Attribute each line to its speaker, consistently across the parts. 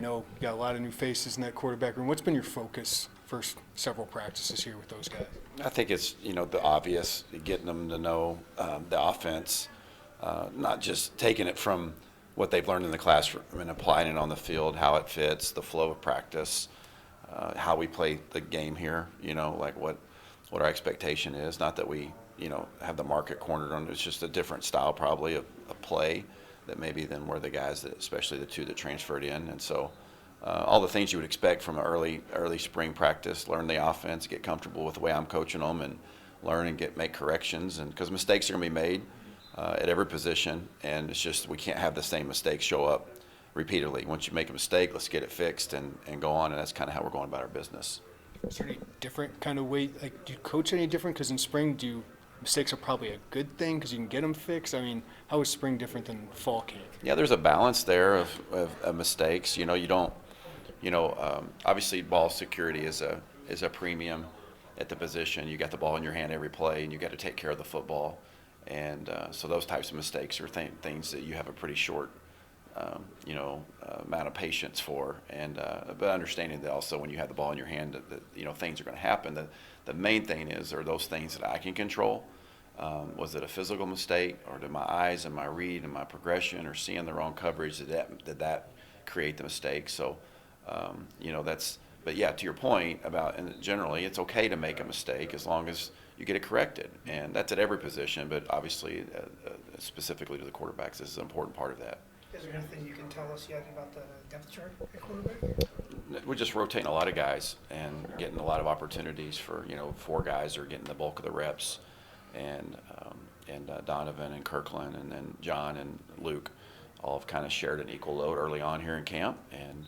Speaker 1: know you got a lot of new faces in that quarterback room. What's been your focus first several practices here with those guys?
Speaker 2: I think it's, the obvious, getting them to know the offense, not just taking it from what they've learned in the classroom and applying it on the field, how it fits, the flow of practice, how we play the game here, like what our expectation is. Not that we, have the market cornered on it. It's just a different style probably of play that maybe than were the guys that, especially the two that transferred in. And so all the things you would expect from an early spring practice, learn the offense, get comfortable with the way I'm coaching them, and learn and make corrections. And because mistakes are going to be made at every position, and it's just we can't have the same mistakes show up repeatedly. Once you make a mistake, let's get it fixed and go on, and that's kind of how we're going about our business.
Speaker 1: Is there any different kind of way, like do you coach any different? Because in spring, mistakes are probably a good thing because you can get them fixed. I mean, how is spring different than fall camp?
Speaker 2: Yeah, there's a balance there of mistakes. You don't, obviously ball security is a premium at the position. You got the ball in your hand every play, and you got to take care of the football. And so those types of mistakes are things that you have a pretty short, amount of patience for. And but understanding that also when you have the ball in your hand, that things are going to happen. The main thing are those things that I can control. Was it a physical mistake, or did my eyes and my read and my progression, or seeing the wrong coverage, did that create the mistake? So, that's. But yeah, to your point about, and generally it's okay to make a mistake as long as you get it corrected, and that's at every position. But obviously, specifically to the quarterbacks, this is an important part of that.
Speaker 3: Is there anything you can tell us yet about the depth chart at quarterback?
Speaker 2: We're just rotating a lot of guys and getting a lot of opportunities for 4 guys are getting the bulk of the reps, and Donovan and Kirkland and then John and Luke all have kind of shared an equal load early on here in camp, and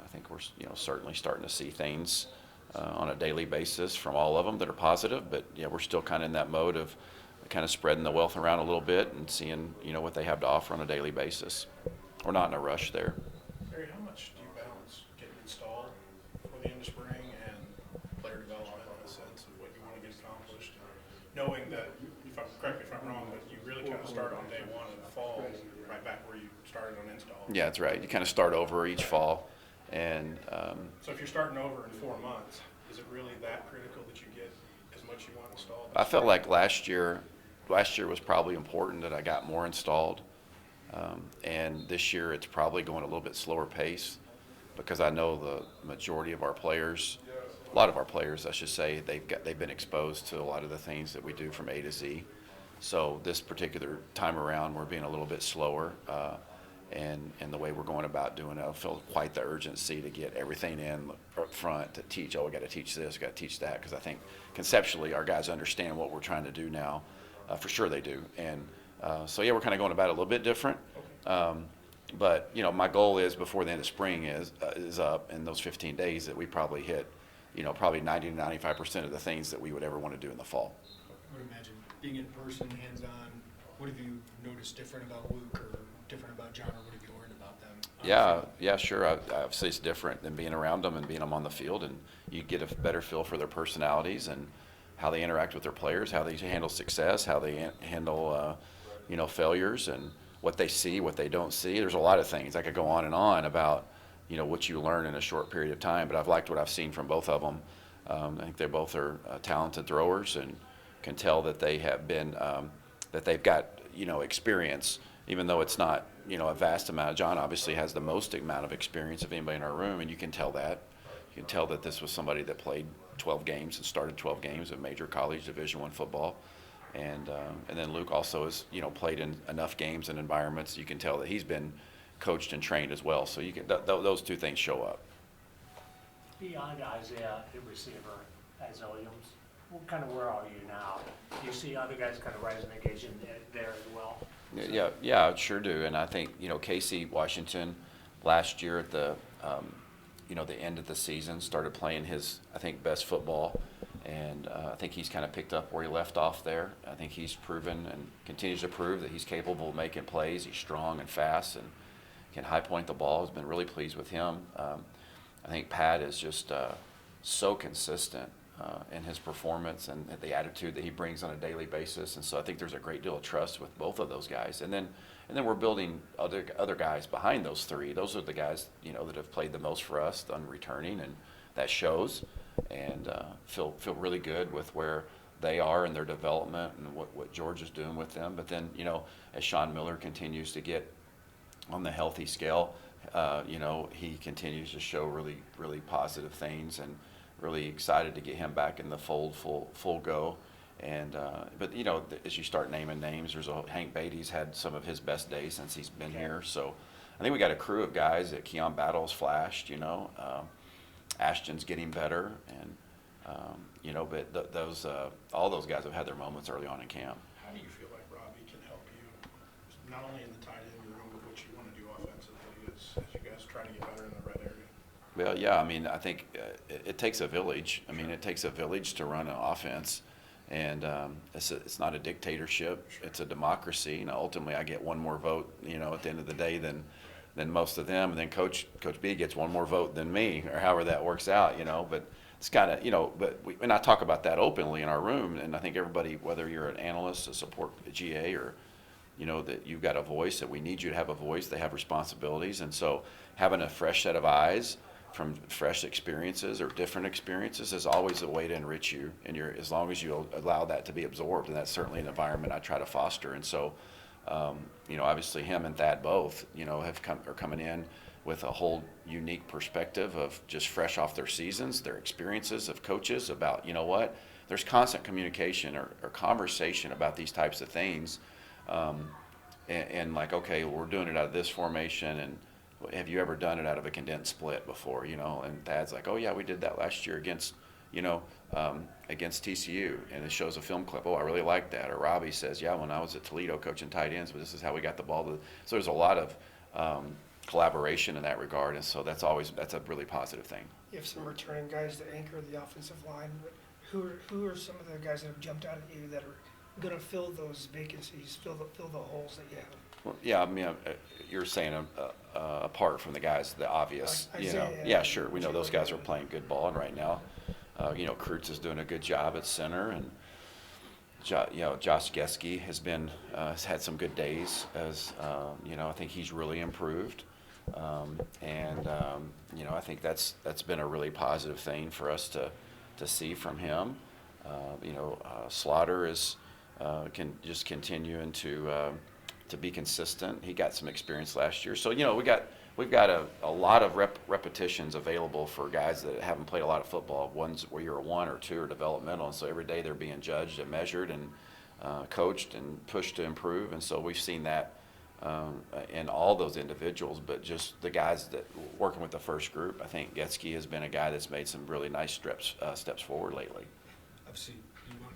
Speaker 2: I think we're certainly starting to see things on a daily basis from all of them that are positive. But yeah, we're still kind of in that mode of kind of spreading the wealth around a little bit and seeing what they have to offer on a daily basis. We're not in a rush there.
Speaker 4: Barry, how much do you balance getting installed for the end of spring and player development in the sense of what you want to get accomplished, knowing that, correct me if I'm wrong, but you really kind of start on day one of the fall, right back where you started on install?
Speaker 2: Yeah, that's right. You kind of start over each fall. And
Speaker 4: so if you're starting over in 4 months, is it really that critical that you get as much you want installed?
Speaker 2: I felt like last year was probably important that I got more installed, and this year it's probably going a little bit slower pace because I know the majority of our players, a lot of our players I should say, they've been exposed to a lot of the things that we do from A to Z. So this particular time around we're being a little bit slower, and the way we're going about doing it, I feel quite the urgency to get everything in up front to teach. We got to teach this, we got to teach that, because I think conceptually our guys understand what we're trying to do now. For sure they do. And so yeah, we're kind of going about it a little bit different. But my goal is before the end of spring is up in those 15 days that we probably hit, probably 90 to 95% of the things that we would ever want to do in the fall.
Speaker 1: I would imagine being in person, hands-on. What have you noticed different about Luke or different about John, or what have you learned about them?
Speaker 2: Yeah, sure. Obviously it's different than being around them and being them on the field, and you get a better feel for their personalities and how they interact with their players, how they handle success, how they handle failures, and what they see, what they don't see. There's a lot of things I could go on and on about what you learn in a short period of time, but I've liked what I've seen from both of them. I think they both are talented throwers, and can tell that they have been that they've got experience, even though it's not a vast amount. John obviously has the most amount of experience of anybody in our room, and you can tell that. You can tell that this was somebody that played 12 games and started 12 games of major college Division I football, and then Luke also has played in enough games and environments. You can tell that he's been coached and trained as well. So you can those two things show up.
Speaker 5: Beyond Isaiah, the receiver, as Williams, where are you now? Do you see other guys kind of rising the occasion there as well?
Speaker 2: Yeah, I sure do. And I think Casey Washington last year at the the end of the season started playing his, I think, best football, and I think he's kind of picked up where he left off there. I think he's proven and continues to prove that he's capable of making plays. He's strong and fast and can high point the ball. Has been really pleased with him. I think Pat is just so consistent in his performance and the attitude that he brings on a daily basis, and so I think there's a great deal of trust with both of those guys. And then And then we're building other guys behind those three. Those are the guys, you know, that have played the most for us on returning, and that shows. And feel really good with where they are in their development and what George is doing with them. But then, you know, as Sean Miller continues to get on the healthy scale, you know, he continues to show really positive things, and really excited to get him back in the fold full go. And but you know, as you start naming names, Hank Beatty's had some of his best days since he's been here. So I think we got a crew of guys that Keon Battles flashed, you know, Ashton's getting better, and you know, but all those guys have had their moments early on in camp.
Speaker 4: How do you feel like Robbie can help you, not only in the tight end room, but what you want to do offensively as you guys try to get better in the red area?
Speaker 2: Well, yeah, I mean, I think it takes a village. I mean, it takes a village to run an offense, and it's not a dictatorship. It's a democracy. You know, ultimately, I get one more vote, you know, at the end of the day than most of them, and then Coach B gets one more vote than me, or however that works out, you know. But it's kind of, you know, and I talk about that openly in our room, and I think everybody, whether you're an analyst, a support GA, or, you know, that you've got a voice, that we need you to have a voice. They have responsibilities, and so having a fresh set of eyes from fresh experiences or different experiences is always a way to enrich you, and as long as you allow that to be absorbed, and that's certainly an environment I try to foster. And so, you know, obviously him and Thad both, you know, are coming in with a whole unique perspective of just fresh off their seasons, their experiences of coaches about, you know what, there's constant communication or conversation about these types of things, and like, okay, we're doing it out of this formation, and have you ever done it out of a condensed split before, you know? And Thad's like, oh yeah, we did that last year against, you know, against TCU, and it shows a film clip. Oh, I really like that. Or Robbie says, yeah, when I was at Toledo coaching tight ends, but this is how we got the ball to. So there's a lot of collaboration in that regard, and so that's a really positive thing.
Speaker 3: You have some returning guys that anchor the offensive line, but who are some of the guys that have jumped out at you that are going to fill those vacancies, fill the holes that you have?
Speaker 2: Well, yeah, I mean, you're saying apart from the guys, the obvious,
Speaker 3: Like
Speaker 2: you know.
Speaker 3: Isaiah,
Speaker 2: Yeah, sure. We know
Speaker 3: Jalen.
Speaker 2: those guys are playing good ball, and right now, you know, Kreutz is doing a good job at center, and you know, Josh Geske has had some good days. As you know, I think he's really improved, and you know, I think that's been a really positive thing for us to see from him. You know, Slaughter can just continuing to be consistent. He got some experience last year, so you know, we've got a lot of repetitions available for guys that haven't played a lot of football. Ones where you're a 1 or 2 or developmental, and so every day they're being judged and measured and coached and pushed to improve. And so we've seen that in all those individuals, but just the guys that working with the first group. I think Getzke has been a guy that's made some really nice steps forward lately.
Speaker 1: Obviously, you want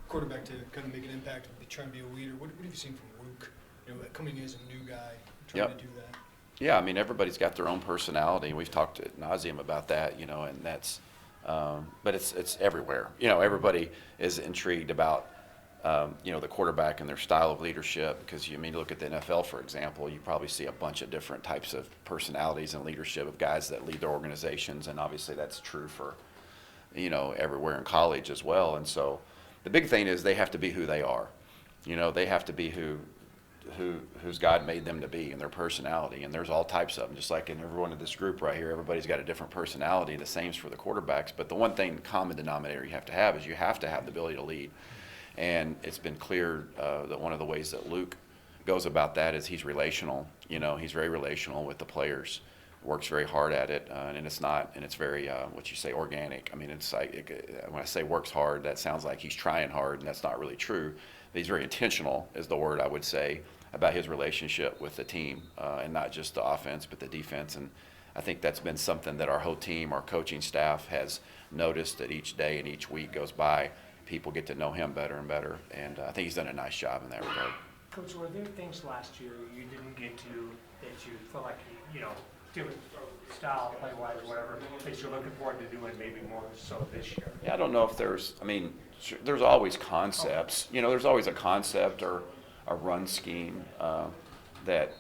Speaker 1: quarterback to kind of make an impact, trying to be a leader. What have you seen from Luke? You know, coming in as a new guy, trying to do that.
Speaker 2: Yeah, I mean, everybody's got their own personality. We've talked ad nauseum about that, you know, and that's, but it's everywhere. You know, everybody is intrigued about, you know, the quarterback and their style of leadership, because you look at the NFL, for example, you probably see a bunch of different types of personalities and leadership of guys that lead their organizations, and obviously that's true for, you know, everywhere in college as well. And so the big thing is they have to be who they are. You know, they have to be who's God made them to be, and their personality. And there's all types of them, just like in everyone in this group right here. Everybody's got a different personality, and the same's for the quarterbacks. But the one thing, common denominator you have to have is you have to have the ability to lead. And it's been clear that one of the ways that Luke goes about that is he's relational. You know, he's very relational with the players. Works very hard at it, and it's very what you say, organic. I mean, it's like when I say works hard, that sounds like he's trying hard, and that's not really true. But he's very intentional, is the word I would say, about his relationship with the team, and not just the offense but the defense. And I think that's been something that our whole team, our coaching staff, has noticed, that each day and each week goes by, people get to know him better and better. And I think he's done a nice job in that regard.
Speaker 5: Coach, were there things last year you didn't get to that you feel like, you know, different style, play-wise, whatever, that you're looking forward to doing maybe more so this year?
Speaker 2: Yeah, I don't know if there's always concepts. You know, there's always a concept or a run scheme that,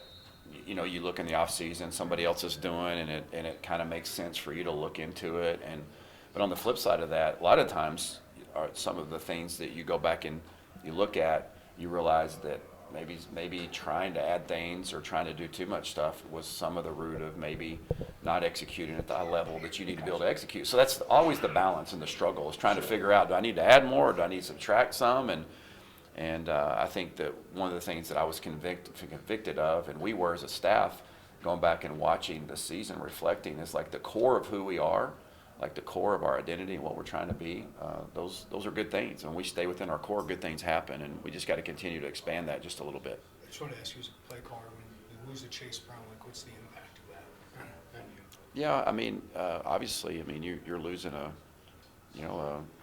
Speaker 2: you know, you look in the off season, somebody else is doing, and it kind of makes sense for you to look into it. But on the flip side of that, a lot of times some of the things that you go back and you look at, you realize that maybe trying to add things or trying to do too much stuff was some of the root of maybe not executing at the level that you need to be able to execute. So that's always the balance and the struggle, is trying to figure out, do I need to add more, or do I need to subtract some? And I think that one of the things that I was convicted of, and we were as a staff, going back and watching the season, reflecting, is like the core of who we are, like the core of our identity and what we're trying to be. Those are good things. When we stay within our core, good things happen, and we just got to continue to expand that just a little bit.
Speaker 1: I just want to ask you as a play caller, when you lose a Chase Brown, like what's the impact of that on you?
Speaker 2: Yeah, I mean, obviously, I mean, you're losing a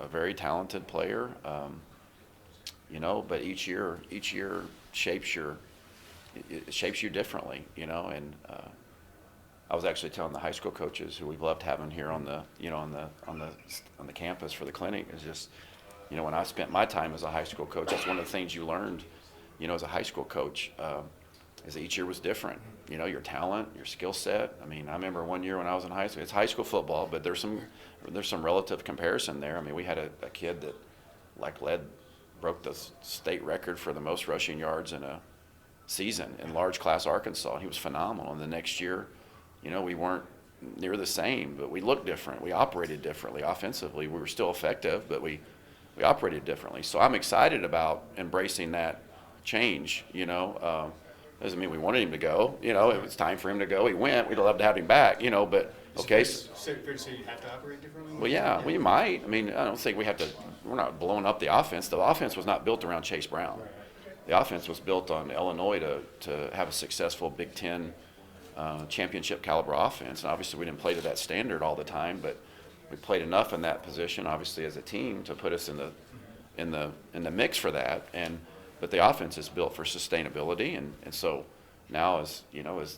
Speaker 2: very talented player, but each year shapes you differently, and I was actually telling the high school coaches, who we've loved having here on the campus for the clinic, is just, when I spent my time as a high school coach, that's one of the things you learned, as a high school coach, is that each year was different. Your talent, your skill set. I mean, I remember one year when I was in high school, it's high school football, but there's some relative comparison there. I mean, we had a kid that broke the state record for the most rushing yards in a season in large class Arkansas. He was phenomenal. And the next year, we weren't near the same, but we looked different. We operated differently offensively. We were still effective, but we operated differently. So I'm excited about embracing that change. Doesn't mean we wanted him to go. It was time for him to go. He went. We'd love to have him back. But okay.
Speaker 1: Fair to say you have to operate differently?
Speaker 2: Well, yeah, we might. I mean, I don't think we have to. We're not blowing up the offense. The offense was not built around Chase Brown. The offense was built on Illinois to have a successful Big Ten championship caliber offense. And obviously, we didn't play to that standard all the time, but we played enough in that position, obviously, as a team, to put us in the mix for that. But the offense is built for sustainability, and so now as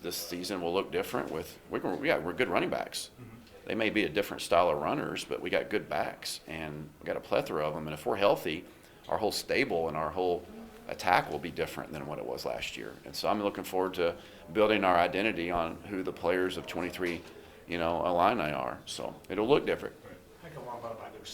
Speaker 2: this season will look different we're good running backs. They may be a different style of runners, but we got good backs, and we got a plethora of them. And if we're healthy, our whole stable and our whole attack will be different than what it was last year. And so I'm looking forward to building our identity on who the players of 23, Illini are. So it'll look different.
Speaker 5: I can warm up by